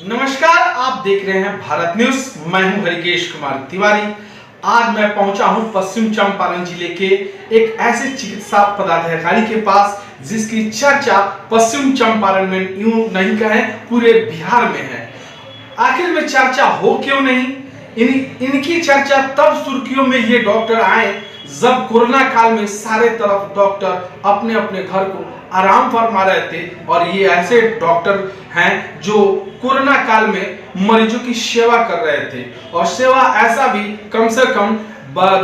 नमस्कार, आप देख रहे हैं भारत न्यूज। मैं हूं हरिकेश कुमार तिवारी। आज मैं पहुंचा हूं पश्चिम चंपारण जिले के एक ऐसे चिकित्सा पदाधिकारी के पास जिसकी चर्चा पश्चिम चंपारण में यूं नहीं कहें पूरे बिहार में है। आखिर में चर्चा हो क्यों नहीं? इनकी चर्चा तब सुर्खियों में ये डॉक्टर आए जब कोरोना काल में सारे तरफ डॉक्टर अपने अपने घर को आराम फरमा रहे थे, और ये ऐसे डॉक्टर हैं जो कोरोना काल में मरीजों की सेवा कर रहे थे, और सेवा ऐसा भी कम से कम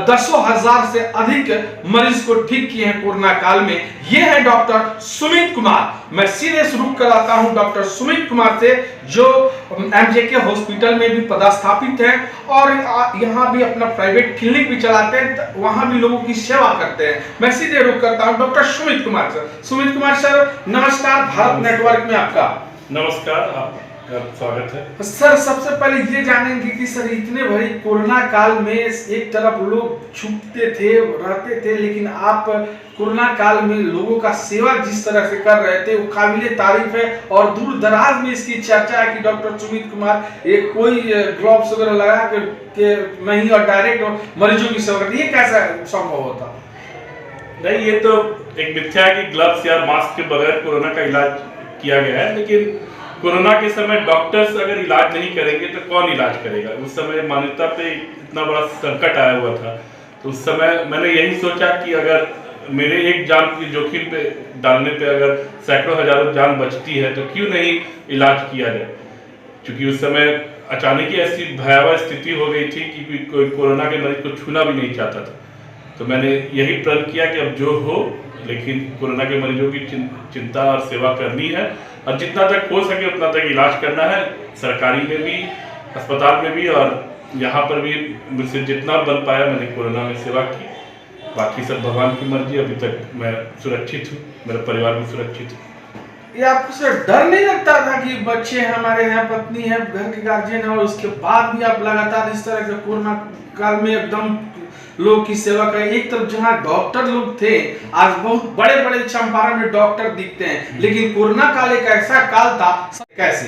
दसों हजार से अधिक मरीज को ठीक किए हैं कोरोना काल में। ये है डॉक्टर सुमित कुमार। मैं सीधे शुरू कराता हूं डॉक्टर सुमित कुमार से, जो एमजेके हॉस्पिटल में भी पदस्थापित हैं और यहाँ भी अपना प्राइवेट क्लिनिक भी चलाते हैं, वहां भी लोगों की सेवा करते हैं। मैं सीधे रुक करता हूं doctor Sumit Kumar sir. Sumit Kumar sir नमस्कार, भारत नेटवर्क में आपका नमस्कार, आपका स्वागत है सर। सबसे पहले ये जानेंगे कि सर इतने भरी कोरोना काल में एक तरफ लोग छुपते थे रहते थे, लेकिन आप कोरोना काल में लोगों का सेवा जिस तरह से कर रहे थे वो काबिले तारीफ है, और दूर दराज में इसकी चर्चा है कि डॉक्टर सुमित कुमार ये कोई ग्लव्स वगैरह लगा के नहीं और डायरेक्ट मरीजों की सेवा करते। ये कैसा संभव होता? नहीं, ये तो एक मिथ्या है कि ग्लव्स या मास्क के बगैर कोरोना का इलाज किया गया है। लेकिन कोरोना के समय डॉक्टर्स अगर इलाज नहीं करेंगे तो कौन इलाज करेगा? उस समय मानवता पे इतना बड़ा संकट आया हुआ था, तो उस समय मैंने यही सोचा कि अगर मेरे एक जान की जोखिम पे डालने पे अगर सैकड़ों हजारों जान बचती है तो क्यों नहीं इलाज किया जाए। क्योंकि उस समय अचानक ही ऐसी भयावह स्थिति हो गई थी कि कोई कोरोना के मरीज को छूना भी नहीं चाहता था। तो मैंने यही प्रण किया कि अब जो हो, लेकिन कोरोना के मरीजों की चिंता और सेवा करनी है, और जितना तक हो सके उतना तक इलाज करना है, सरकारी में भी, अस्पताल में भी, और यहाँ पर भी मुझसे जितना बन पाया मैंने कोरोना में सेवा की। बाकी सब भगवान की मर्जी। अभी तक मैं सुरक्षित हूँ, मेरा परिवार भी सुरक्षित है। ये आपको सर डर नहीं लगता था कि बच्चे हैं हमारे यहाँ, पत्नी है, घर के गार्जियन है, और उसके बाद भी आप लगातार इस तरह के कोरोना काल में एकदम लोगों की सेवा करें? एक तरफ जहाँ डॉक्टर लोग थे, आज बहुत बड़े बड़े चंपारण में डॉक्टर दिखते हैं, लेकिन कोरोना काल एक ऐसा काल था, कैसे?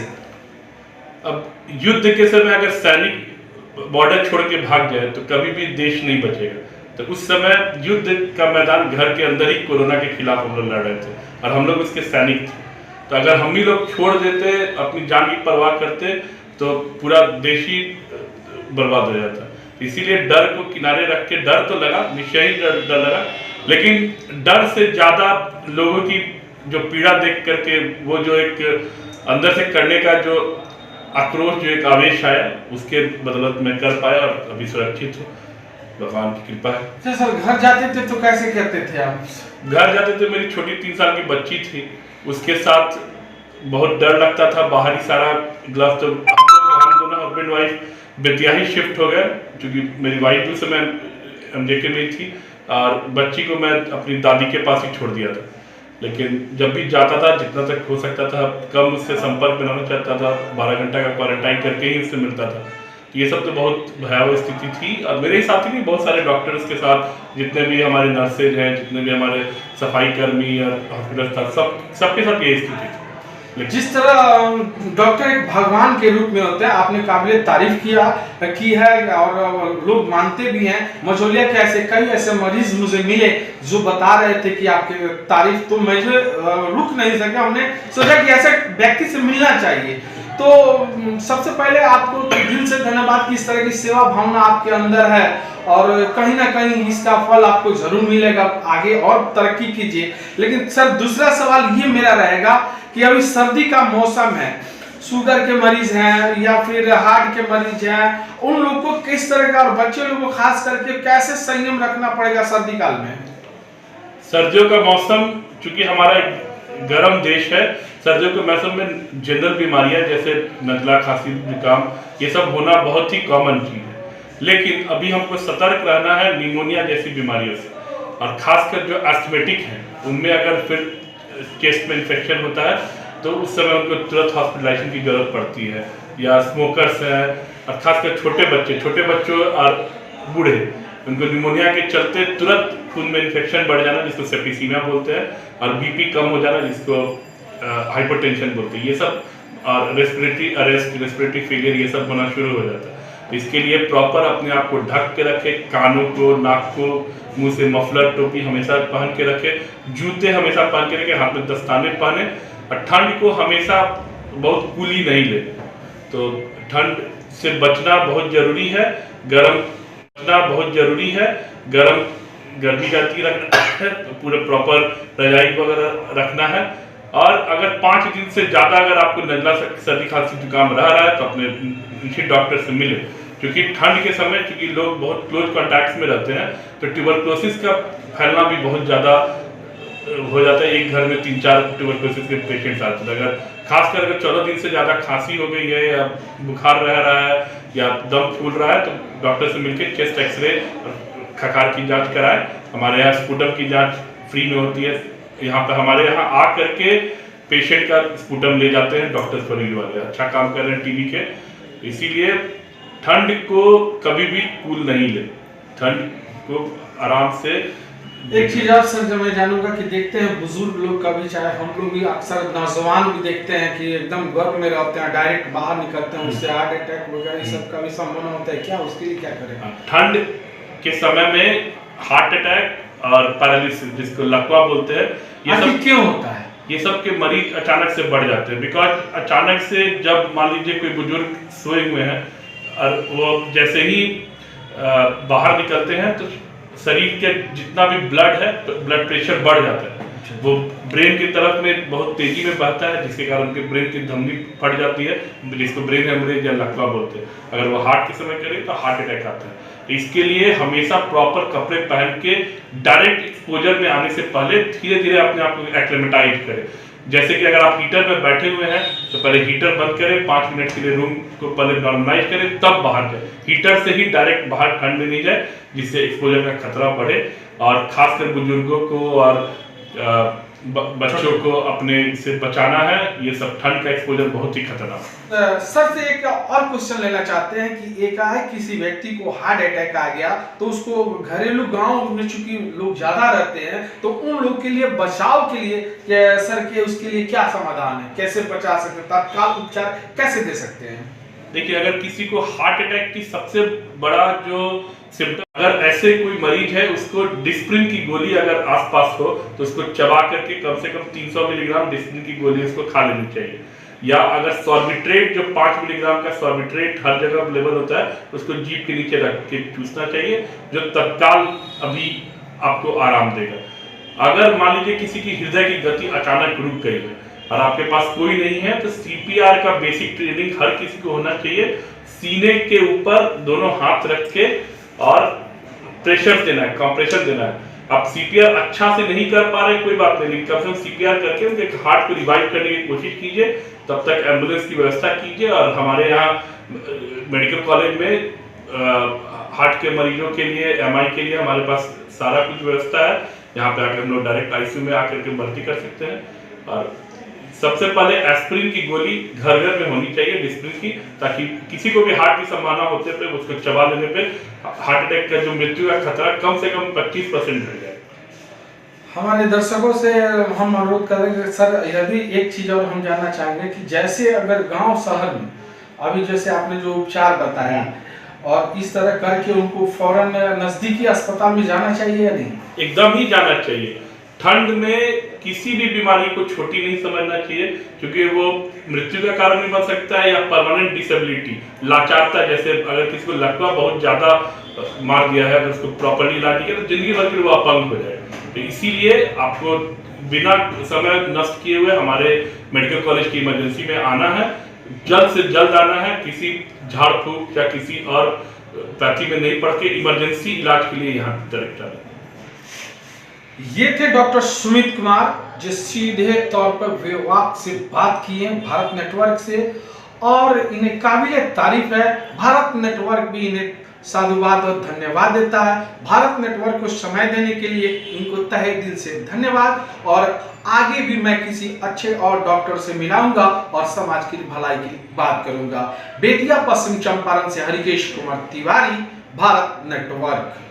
अब युद्ध के समय अगर सैनिक बॉर्डर छोड़ के भाग जाए तो कभी भी देश नहीं बचेगा। तो उस समय युद्ध का मैदान घर के अंदर ही कोरोना के खिलाफ हम लोग लड़ रहे थे, और हम लोग उसके सैनिक थे। तो अगर हम ही लोग छोड़ देते, अपनी जान की परवाह करते, तो पूरा देश ही बर्बाद हो जाता। इसीलिए डर को किनारे रख के, डर तो लगा, निश्चय ही डर लगा, लेकिन डर से ज्यादा लोगों की जो पीड़ा देख करके, वो जो एक अंदर से करने का जो आक्रोश, जो एक आवेश आया, उसके बदौलत मैं कर पाया और अभी सुरक्षित हूँ, भगवान की कृपा है। सर घर जाते थे तो कैसे करते थे आप? घर जाते थे, मेरी छोटी 3 साल की बच्ची थी, उसके साथ बहुत डर लगता था। बाहर ही सारा ग्लव्स, तो हम दोनों हस्बैंड वाइफ बेतिया ही शिफ्ट हो गए, क्योंकि मेरी वाइफ भी उस समय एमजेके में थी, और बच्ची को मैं अपनी दादी के पास ही छोड़ दिया था। लेकिन जब भी जाता था, जितना तक हो सकता था कम उससे संपर्क बनाना चाहता था, 12 घंटा का क्वारंटाइन करके ही उससे मिलता था। ये सब तो बहुत भयावह स्थिति थी, और मेरे साथ ही भी बहुत सारे डॉक्टर्स के साथ, जितने भी हमारे नर्सेज हैं, जितने भी हमारे सफाई कर्मी और हॉस्पिटल स्टाफ, सबके साथ ये स्थिति थी। जिस तरह डॉक्टर एक भगवान के रूप में होते हैं, आपने काबिले तारीफ की है और लोग मानते भी हैं। मझौलिया के ऐसे कई ऐसे मरीज मुझे मिले जो बता रहे थे कि आपके तारीफ, तो मुझे रुक नहीं सका। हमने सोचा कि ऐसे व्यक्ति से मिलना चाहिए। तो सबसे पहले आपको तो दिल से धन्यवाद कि इस तरह की सेवा भावना आपके अंदर है, और कहीं ना कहीं इसका फल आपको जरूर मिलेगा। आगे और तरक्की कीजिए। लेकिन सर दूसरा सवाल ये मेरा रहेगा कि अभी सर्दी का मौसम है, शुगर के मरीज हैं या फिर हार्ट के मरीज हैं, उन लोगों को किस तरह का, और बच्चे लोगों को खास करके कैसे संयम रखना पड़ेगा सर्दी काल में? सर्दियों का मौसम, चूंकि हमारा एक गर्म देश है, सर्दियों के मौसम में जनरल बीमारियां जैसे नजला, खांसी, जुकाम, ये सब होना बहुत ही कॉमन चीज है। लेकिन अभी हमको सतर्क रहना है निमोनिया जैसी बीमारियों से, और खासकर जो एस्थमेटिक हैं उनमें अगर फिर चेस्ट में इन्फेक्शन होता है तो उस समय उनको तुरंत हॉस्पिटलाइजेशन की जरूरत पड़ती है। या स्मोकर्स हैं, और खासकर छोटे बच्चों और बूढ़े, उनको निमोनिया के चलते तुरंत खून में इन्फेक्शन बढ़ जाना, जिसको सेप्टिसीमिया बोलते हैं, और बीपी कम हो जाना, जिसको हाइपरटेंशन बोलते हैं। ये सब और रेस्पिरेटरी अरेस्ट, रेस्पिरेटरी फेलियर ये सब होना शुरू हो जाता है। तो इसके लिए प्रॉपर अपने आप को ढक के रखे, कानों को, नाक को, मुंह से मफलर टोपी हमेशा पहन के रखे, जूते हमेशा पहन के रखे, हाथ में दस्ताने पहने, और ठंड को हमेशा बहुत कूली नहीं ले। तो ठंड से बचना बहुत जरूरी है, गर्म बचना बहुत जरूरी है, गर्मी जाती रखना है, तो पूरे प्रॉपर रजाई वगैरह रखना है। और अगर 5 दिन से ज़्यादा अगर आपको नज़ला, सर्दी, खांसी, जुकाम रह रहा है तो अपने डॉक्टर से मिले, क्योंकि ठंड के समय चूँकि लोग बहुत क्लोज कॉन्टैक्ट्स में रहते हैं तो ट्यूबरक्लोसिस का फैलना भी बहुत ज़्यादा हो जाता है। एक घर में 3-4 ट्यूबरक्लोसिस के पेशेंट्स आते हैं। अगर खासकर अगर 14 दिन से ज़्यादा खांसी हो गई है या बुखार रह रहा है या दम फूल रहा है तो डॉक्टर से मिलकर चेस्ट एक्सरे, खखार की जांच कराएं। हमारे यहाँ स्पुटम की जांच फ्री में होती है। यहाँ पर हमारे यहाँ आ करके पेशेंट का स्पुटम ले जाते हैं डॉक्टर्स फरीद वाले, अच्छा काम कर रहे हैं टीबी के। इसीलिए ठंड को कभी भी कूल नहीं ले, ठंड को आराम से। एक चीज और सर जो मैं जानूंगा कि देखते हैं बुजुर्ग लोग का भी, चाहे हम लोग भी, अक्सर नौजवान भी देखते हैं कि एकदम गर्भ में रहते हैं, डायरेक्ट बाहर निकलते हैं, उससे हार्ट अटैक वगैरह सब का भी संभावना होता है क्या? उसके लिए क्या करें? ठंड के समय में हार्ट अटैक और पैरालिसिस, जिसको लकवा बोलते हैं, ये सब क्यों होता है? ये सब के मरीज अचानक से बढ़ जाते हैं। बिकॉज अचानक से जब मान लीजिए कोई बुजुर्ग सोए हुए हैं और वो जैसे ही बाहर निकलते हैं तो शरीर के जितना भी ब्लड है तो ब्लड प्रेशर बढ़ जाता है, वो ब्रेन की तरफ में बहुत तेजी में बहता है, जिसके कारण उनके ब्रेन की धमनी फट जाती है, जिसको ब्रेन हेमरेज या लकवा बोलते हैं। अगर वो हार्ट के समय करे तो हार्ट अटैक आता है। तो इसके लिए हमेशा प्रॉपर कपड़े पहन के डायरेक्ट एक्सपोजर में आने से पहले धीरे धीरे अपने आप को एक्लेमेटाइज करें। जैसे कि अगर आप हीटर में बैठे हुए हैं तो पहले हीटर बंद करें, 5 मिनट के लिए रूम को पहले नॉर्मलाइज करें, तब बाहर जाए। हीटर से ही डायरेक्ट बाहर ठंड में नहीं जाए, जिससे एक्सपोजर का खतरा बढ़े। और खासकर बुजुर्गों को और बच्चों को अपने से बचाना है। ये सब ठंड का एक्सपोजर बहुत ही खतरनाक है। सर से एक और क्वेश्चन लेना चाहते हैं कि एकाएक किसी व्यक्ति को हार्ट अटैक आ गया तो उसको घरेलू गांव में चूंकि लोग ज्यादा रहते हैं तो उन लोग के लिए बचाव के लिए सर के उसके लिए क्या समाधान है, कैसे बचा सकते हैं, तत्काल उपचार कैसे दे सकते हैं? देखिए, अगर किसी को हार्ट अटैक की सबसे बड़ा जो सिम्टम, अगर ऐसे कोई मरीज है उसको डिस्प्रिन की गोली अगर आसपास हो तो उसको चबा करके कम से कम 300 मिलीग्राम डिस्प्रिन की गोली उसको खा लेनी चाहिए। या अगर सॉर्बिट्रेट जो 5 मिलीग्राम का सॉर्बिट्रेट हर जगह अवेलेबल होता है उसको जीभ के नीचे रख के चूसना चाहिए, जो तत्काल अभी आपको आराम देगा। अगर मान लीजिए किसी की हृदय की गति अचानक रुक गई है और आपके पास कोई नहीं है तो सीपीआर का बेसिक ट्रेनिंग हर किसी को होना चाहिए। सीने के ऊपर दोनों हाथ रख के और प्रेशर देना है, कंप्रेशर देना है। आप सीपीआर अच्छा से नहीं कर पा रहे कोई बात नहीं, कम से कम सीपीआर करके उनके हार्ट को रिवाइव करने की कोशिश कीजिए। तब तक एम्बुलेंस की व्यवस्था कीजिए। और हमारे यहाँ मेडिकल कॉलेज में हार्ट के मरीजों के लिए, एमआई के लिए हमारे पास सारा कुछ व्यवस्था है। यहाँ पे आकर हम लोग डायरेक्ट आईसीयू में आकर के भर्ती कर सकते हैं। और सबसे पहले एस्पिरिन की गोली घर घर में होनी चाहिए, डिस्प्रिन की, ताकि किसी को भी हार्ट की संभावना होते पे उसको चबा लेने पे हार्ट अटैक का जो मृत्यु का खतरा कम से कम 25% घट जाए। हमारे दर्शकों से हम अनुरोध करेंगे सर, यह भी एक चीज और हम जानना चाहेंगे कि जैसे अगर गांव शहर में अभी जैसे आपने जो उपचार बताया और इस तरह करके उनको फौरन नजदीकी अस्पताल में जाना चाहिए या नहीं? एकदम ही जाना चाहिए। ठंड में किसी भी बीमारी को छोटी नहीं समझना चाहिए, क्योंकि वो मृत्यु का कारण भी बन सकता है या परमानेंट डिसेबिलिटी, लाचारता। जैसे अगर किसी को लकवा बहुत ज्यादा मार दिया है, अगर उसको प्रॉपर्ली इलाज नहीं किया तो जिंदगी भर के लिए वो अपंग हो जाएगा। तो इसीलिए आपको बिना समय नष्ट किए हुए हमारे मेडिकल कॉलेज की इमरजेंसी में आना है, जल्द से जल्द आना है। किसी झाड़ फूक या किसी और पैथी में नहीं पड़ के इमरजेंसी इलाज के लिए यहाँ डायरेक्ट आना। ये थे डॉक्टर सुमित कुमार, जो सीधे तौर पर विभाग से बात किए भारत नेटवर्क से, और इन्हें काबिल तारीफ है। भारत नेटवर्क भी इन्हें साधुवाद और धन्यवाद देता है। भारत नेटवर्क को समय देने के लिए इनको तहे दिल से धन्यवाद। और आगे भी मैं किसी अच्छे और डॉक्टर से मिलाऊंगा और समाज की भलाई की बात करूंगा। बेतिया पश्चिम चंपारण से हरिकेश कुमार तिवारी, भारत नेटवर्क।